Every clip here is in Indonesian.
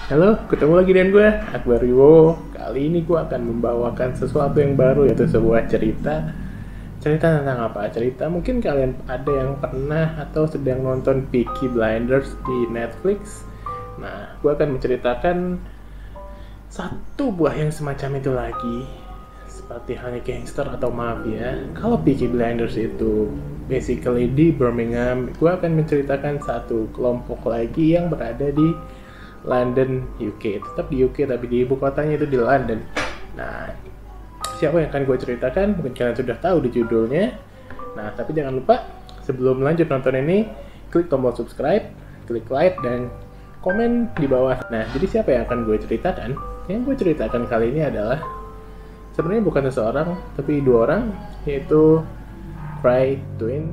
Halo, ketemu lagi dengan gue, Akbar Wibowo. Kali ini gue akan membawakan sesuatu yang baru, yaitu sebuah cerita. Cerita tentang apa? Cerita mungkin kalian ada yang pernah atau sedang nonton Peaky Blinders di Netflix. Nah, gue akan menceritakan satu buah yang semacam itu lagi. Seperti halnya gangster atau mafia. Kalau Peaky Blinders itu basically di Birmingham, gue akan menceritakan satu kelompok lagi yang berada di London, UK. Tetap di UK tapi di ibu kotanya itu di London. Nah, siapa yang akan gue ceritakan? Mungkin kalian sudah tahu di judulnya. Nah, tapi jangan lupa sebelum lanjut nonton ini, klik tombol subscribe, klik like, dan komen di bawah. Nah, jadi siapa yang akan gue ceritakan? Yang gue ceritakan kali ini adalah sebenarnya bukan seseorang, tapi dua orang, yaitu Cray Twins.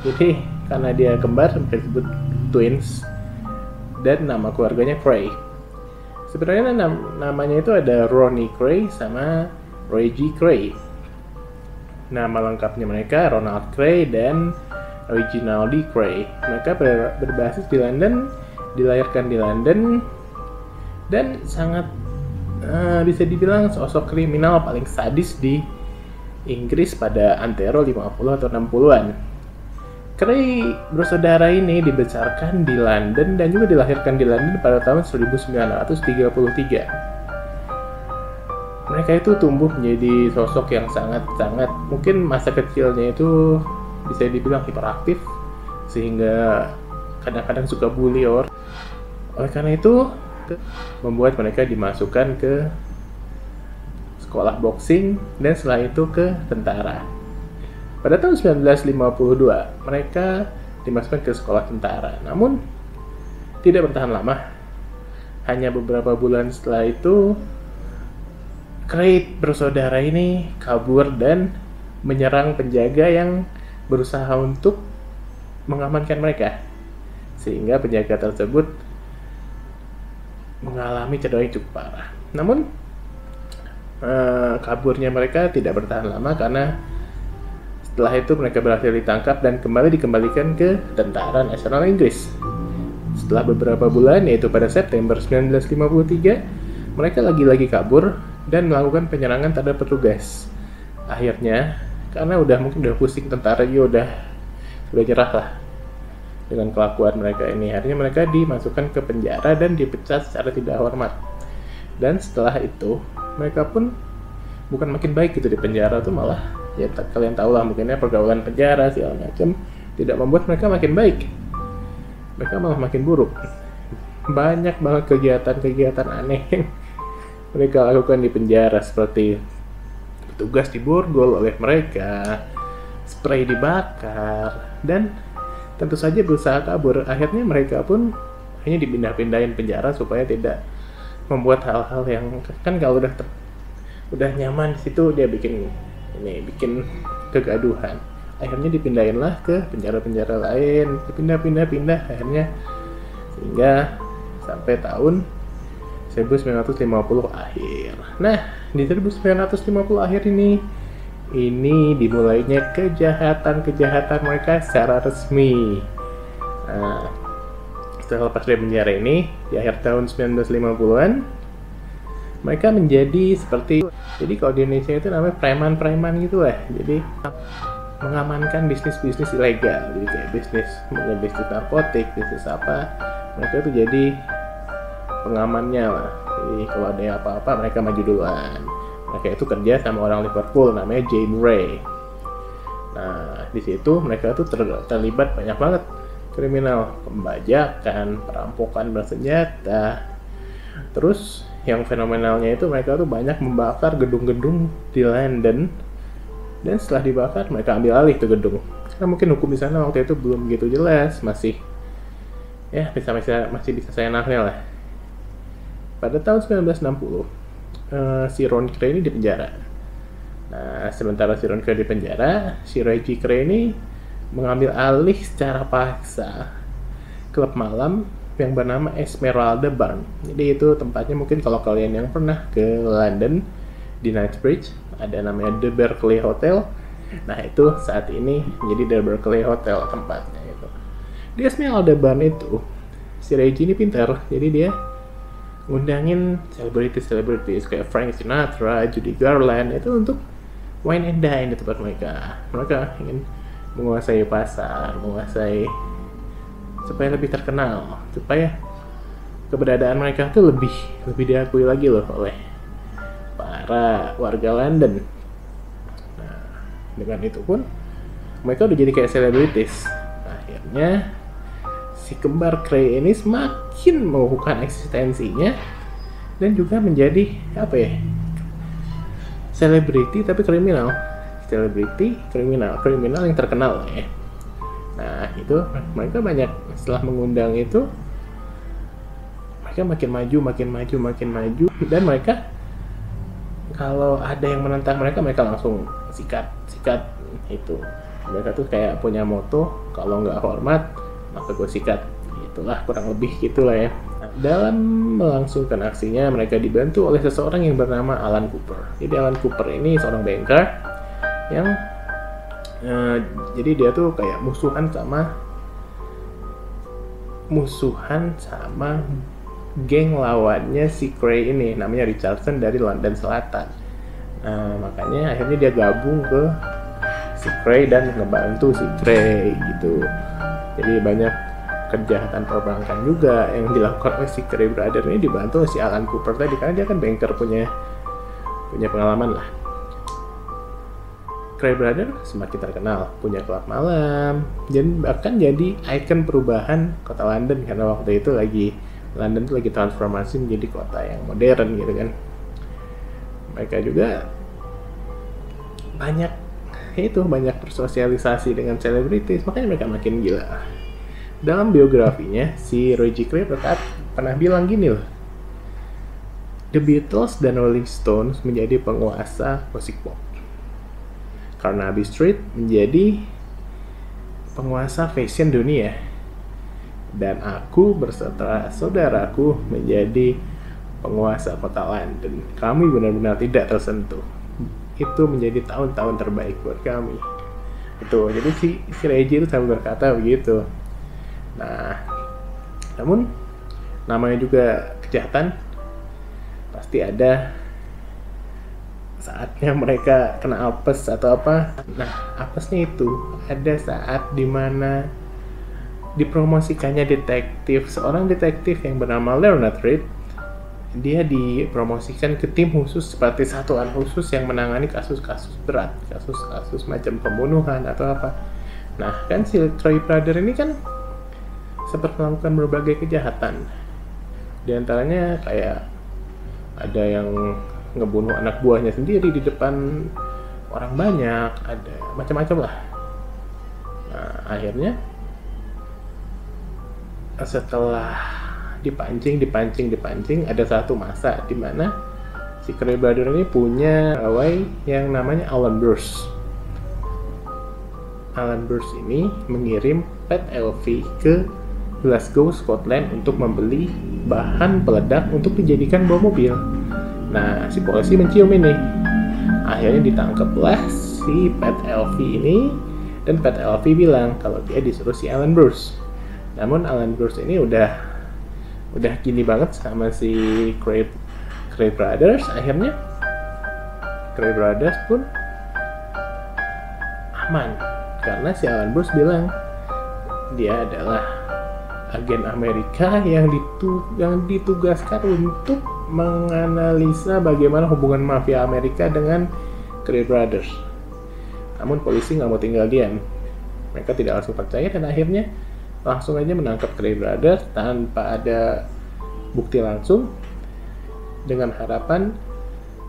Jadi karena dia kembar disebut twins dan nama keluarganya Cray. Sebenarnya namanya itu ada Ronnie Cray sama Reggie Cray. Nama lengkapnya mereka Ronald Cray dan Reginald Cray. Mereka berbasis di London, dilahirkan di London, dan sangat bisa dibilang sosok kriminal paling sadis di Inggris pada antero 50 atau 60-an. Cray bersaudara ini dibesarkan di London dan juga dilahirkan di London pada tahun 1933. Mereka itu tumbuh menjadi sosok yang sangat-sangat, mungkin masa kecilnya itu bisa dibilang hiperaktif, sehingga kadang-kadang suka bully orang. Oleh karena itu, membuat mereka dimasukkan ke sekolah boxing dan setelah itu ke tentara. Pada tahun 1952, mereka dimasukkan ke sekolah tentara. Namun, tidak bertahan lama. Hanya beberapa bulan setelah itu, Cray bersaudara ini kabur dan menyerang penjaga yang berusaha untuk mengamankan mereka. Sehingga penjaga tersebut mengalami cedera yang cukup parah. Namun, kaburnya mereka tidak bertahan lama karena setelah itu mereka berhasil ditangkap dan kembali dikembalikan ke Tentara Nasional Inggris. Setelah beberapa bulan, yaitu pada September 1953, mereka lagi-lagi kabur dan melakukan penyerangan terhadap petugas. Akhirnya, karena mungkin udah pusing tentara juga udah nyerah lah dengan kelakuan mereka ini. Akhirnya mereka dimasukkan ke penjara dan dipecat secara tidak hormat. Dan setelah itu, mereka pun bukan makin baik gitu di penjara tuh, malah ya kalian tahu lah mungkinnya pergaulan penjara segala macam tidak membuat mereka makin baik, mereka malah makin buruk. Banyak banget kegiatan-kegiatan aneh yang mereka lakukan di penjara, seperti petugas diborgol oleh mereka, spray dibakar, dan tentu saja berusaha kabur. Akhirnya mereka pun hanya dipindah-pindahin penjara supaya tidak membuat hal-hal yang kan kalau udah nyaman di situ dia bikin kegaduhan. Akhirnya dipindahinlah ke penjara-penjara lain, pindah akhirnya, sehingga sampai tahun 1950 akhir. Nah, di 1950 akhir ini dimulainya kejahatan mereka secara resmi. Nah, setelah lepas dari penjara ini di akhir tahun 1950-an, mereka menjadi jadi kalau di Indonesia itu namanya preman gitu lah. Jadi mengamankan bisnis-bisnis ilegal, jadi kayak bisnis narkotik, bisnis apa, mereka itu jadi pengamannya lah. Jadi kalau ada apa-apa mereka maju duluan. Mereka itu kerja sama orang Liverpool namanya Jane Ray. Nah, di situ mereka tuh terlibat banyak banget kriminal, pembajakan, perampokan bersenjata. Terus yang fenomenalnya itu mereka tuh banyak membakar gedung-gedung di London, dan setelah dibakar mereka ambil alih tuh gedung. Karena mungkin hukum di sana waktu itu belum begitu jelas, masih bisa seenaknya lah. Pada tahun 1960, si Ron Cray ini dipenjara. Nah, sementara si Ron Cray dipenjara, si Reggie Cray ini mengambil alih secara paksa klub malam yang bernama Esmeralda Barn. Jadi itu tempatnya, mungkin kalau kalian yang pernah ke London di Knightsbridge ada namanya The Berkeley Hotel. Nah itu saat ini jadi The Berkeley Hotel tempatnya itu. Di Esmeralda Barn itu si Reggie ini pintar, jadi dia ngundangin selebritis kayak Frank Sinatra, Judy Garland itu untuk wine and dine di tempat mereka. Mereka ingin menguasai pasar, supaya lebih terkenal, supaya keberadaan mereka tuh lebih diakui lagi loh oleh para warga London. Nah, dengan itu pun mereka udah jadi kayak selebritis. Akhirnya si kembar Cray ini semakin mengukuhkan eksistensinya dan juga menjadi selebriti tapi kriminal yang terkenal ya. Nah itu mereka banyak, setelah mengundang itu mereka makin maju dan mereka kalau ada yang menentang mereka langsung sikat itu. Mereka tuh kayak punya moto, kalau nggak hormat maka gue sikat. Itulah kurang lebih gitulah ya. Nah, dalam melangsungkan aksinya mereka dibantu oleh seseorang yang bernama Alan Cooper. Jadi Alan Cooper ini seorang banker yang jadi dia tuh kayak musuhan sama geng lawannya si Cray ini, namanya Richardson dari London Selatan. Makanya akhirnya dia gabung ke si Cray dan ngebantu si Cray gitu. Jadi banyak kejahatan perbankan juga yang dilakukan oleh si Cray Brother ini dibantu oleh si Alan Cooper tadi, karena dia kan banker, punya pengalaman lah. Cray Brother semakin terkenal, punya klub malam, dan bahkan jadi ikon perubahan kota London, karena waktu itu London lagi transformasi menjadi kota yang modern gitu kan. Mereka juga banyak bersosialisasi dengan selebritis, makanya mereka makin gila. Dalam biografinya si Reggie Cray pernah bilang gini loh, The Beatles dan Rolling Stones menjadi penguasa musik pop, Carnaby Street menjadi penguasa fashion dunia, dan aku berserta saudaraku menjadi penguasa kota London. Kami benar-benar tidak tersentuh. Itu menjadi tahun-tahun terbaik buat kami. Itu jadi si Reggie itu selalu berkata begitu. Nah, namun namanya juga kejahatan, pasti ada saatnya mereka kena apes atau apa. Nah, apesnya itu ada saat dimana dipromosikannya seorang detektif yang bernama Leonard Reed. Dia dipromosikan ke tim khusus seperti satuan khusus yang menangani kasus-kasus berat, kasus-kasus macam pembunuhan atau apa. Nah, kan si Cray Brother ini kan sempat melakukan berbagai kejahatan. Di antaranya kayak ada yang ngebunuh anak buahnya sendiri di depan orang banyak, ada macam-macam lah. Nah, akhirnya setelah dipancing, ada satu masa di mana si Cray Brother ini punya pegawai yang namanya Alan Burst. Alan Burst ini mengirim Pat Elvey ke Glasgow, Scotland untuk membeli bahan peledak untuk dijadikan bom mobil. Nah, si polisi mencium ini. Akhirnya ditangkaplah si Pat Elvey ini, dan Pat Elvey bilang kalau dia disuruh si Alan Burst. Namun Alan Burst ini udah gini banget sama si Cray Brothers. Akhirnya Cray Brothers pun aman karena si Alan Burst bilang dia adalah agen Amerika yang ditugaskan untuk menganalisa bagaimana hubungan mafia Amerika dengan Cray Brothers. Namun polisi nggak mau tinggal diam. Mereka tidak langsung percaya dan akhirnya langsung aja menangkap Cray Brothers tanpa ada bukti langsung, dengan harapan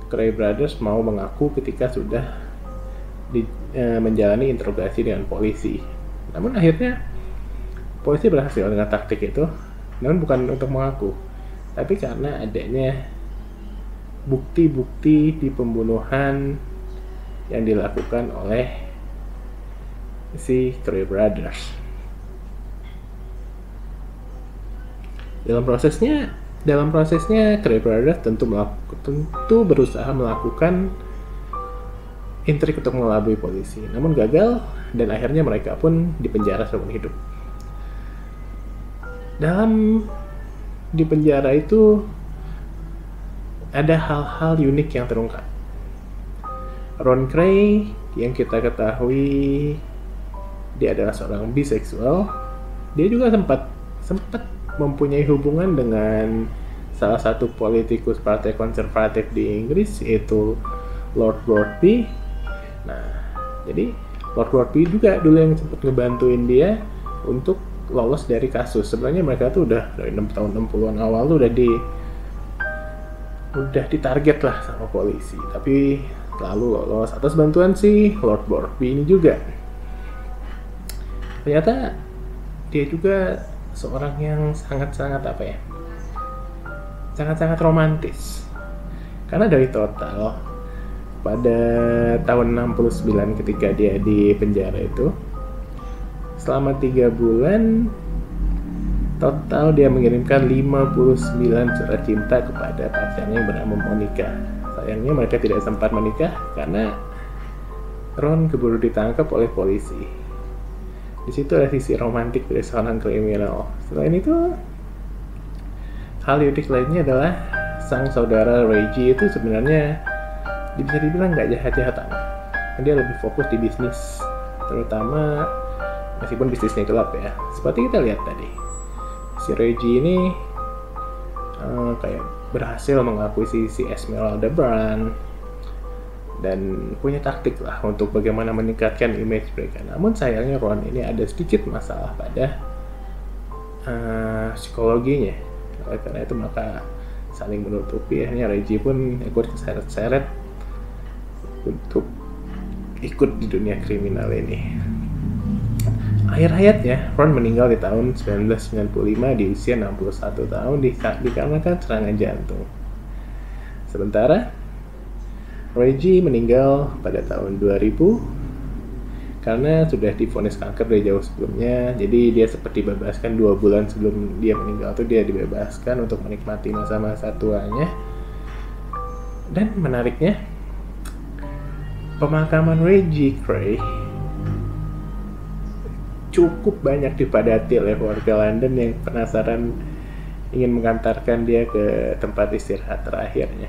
Cray Brothers mau mengaku ketika sudah menjalani interogasi dengan polisi. Namun akhirnya polisi berhasil dengan taktik itu, namun bukan untuk mengaku, tapi karena adanya bukti-bukti di pembunuhan yang dilakukan oleh si Cray Brothers. Dalam prosesnya Cray Brothers tentu berusaha melakukan intrik untuk mengelabui polisi, namun gagal dan akhirnya mereka pun dipenjara seumur hidup. Di penjara itu ada hal-hal unik yang terungkap. Ron Cray yang kita ketahui dia adalah seorang biseksual. Dia juga sempat mempunyai hubungan dengan salah satu politikus partai konservatif di Inggris, yaitu Lord Worthy. Nah, jadi Lord Worthy juga dulu yang sempat ngebantuin dia untuk lolos dari kasus. Sebenarnya mereka tuh udah dari tahun 60-an awal tuh udah ditarget lah sama polisi, tapi lalu lolos atas bantuan si Lord Worthy ini juga. Ternyata dia juga seorang yang sangat-sangat sangat-sangat romantis. Karena dari total pada tahun 69 ketika dia di penjara itu, selama 3 bulan total dia mengirimkan 59 surat cinta kepada pacarnya yang bernama Monica. Sayangnya mereka tidak sempat menikah karena Ron keburu ditangkap oleh polisi. Di situ ada sisi romantik dari seorang kriminal. Selain itu, hal unik lainnya adalah sang saudara Reggie itu sebenarnya bisa dibilang nggak jahat-jahatan. Dia lebih fokus di bisnis, terutama meskipun bisnisnya gelap ya. Seperti kita lihat tadi, si Reggie ini kayak berhasil mengakuisisi Esmeralda brand dan punya taktik lah untuk bagaimana meningkatkan image mereka. Namun sayangnya Ron ini ada sedikit masalah pada psikologinya. Oleh karena itu maka saling menutupi. Akhirnya Reggie pun ikut keseret-seret untuk ikut di dunia kriminal ini. Akhir hayatnya, Ron meninggal di tahun 1995 di usia 61 tahun dikarenakan serangan jantung. Sementara Reggie meninggal pada tahun 2000 karena sudah divonis kanker dari jauh sebelumnya. Jadi dia seperti dibebaskan 2 bulan sebelum dia meninggal tuh dia dibebaskan untuk menikmati masa-masa tuanya. Dan menariknya, pemakaman Reggie Cray cukup banyak dipadati oleh warga London yang penasaran ingin mengantarkan dia ke tempat istirahat terakhirnya.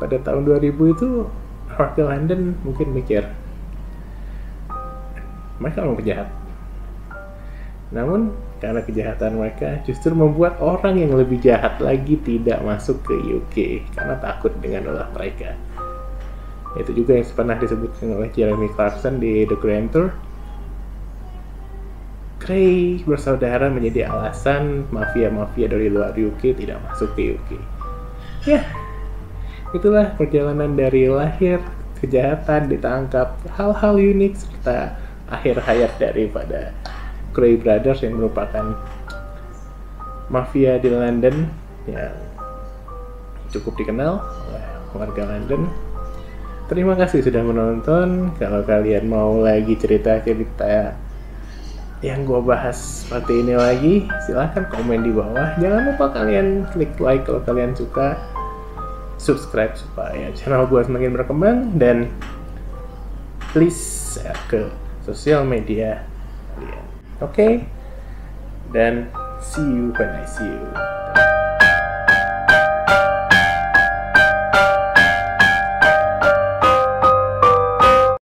Pada tahun 2000 itu warga London mungkin mikir mereka orang penjahat. Namun karena kejahatan mereka justru membuat orang yang lebih jahat lagi tidak masuk ke UK karena takut dengan ulah mereka. Itu juga yang pernah disebutkan oleh Jeremy Clarkson di The Grand Tour. Cray bersaudara menjadi alasan mafia-mafia dari luar UK tidak masuk ke UK. Ya, itulah perjalanan dari lahir, kejahatan, ditangkap, hal-hal unik, serta akhir hayat daripada Cray Brothers yang merupakan mafia di London yang cukup dikenal oleh warga London. Terima kasih sudah menonton. Kalau kalian mau lagi cerita-cerita yang gue bahas seperti ini lagi, silahkan komen di bawah. Jangan lupa kalian klik like kalau kalian suka, subscribe supaya channel gue semakin berkembang, dan please share ke sosial media kalian. Oke? Dan see you when I see you.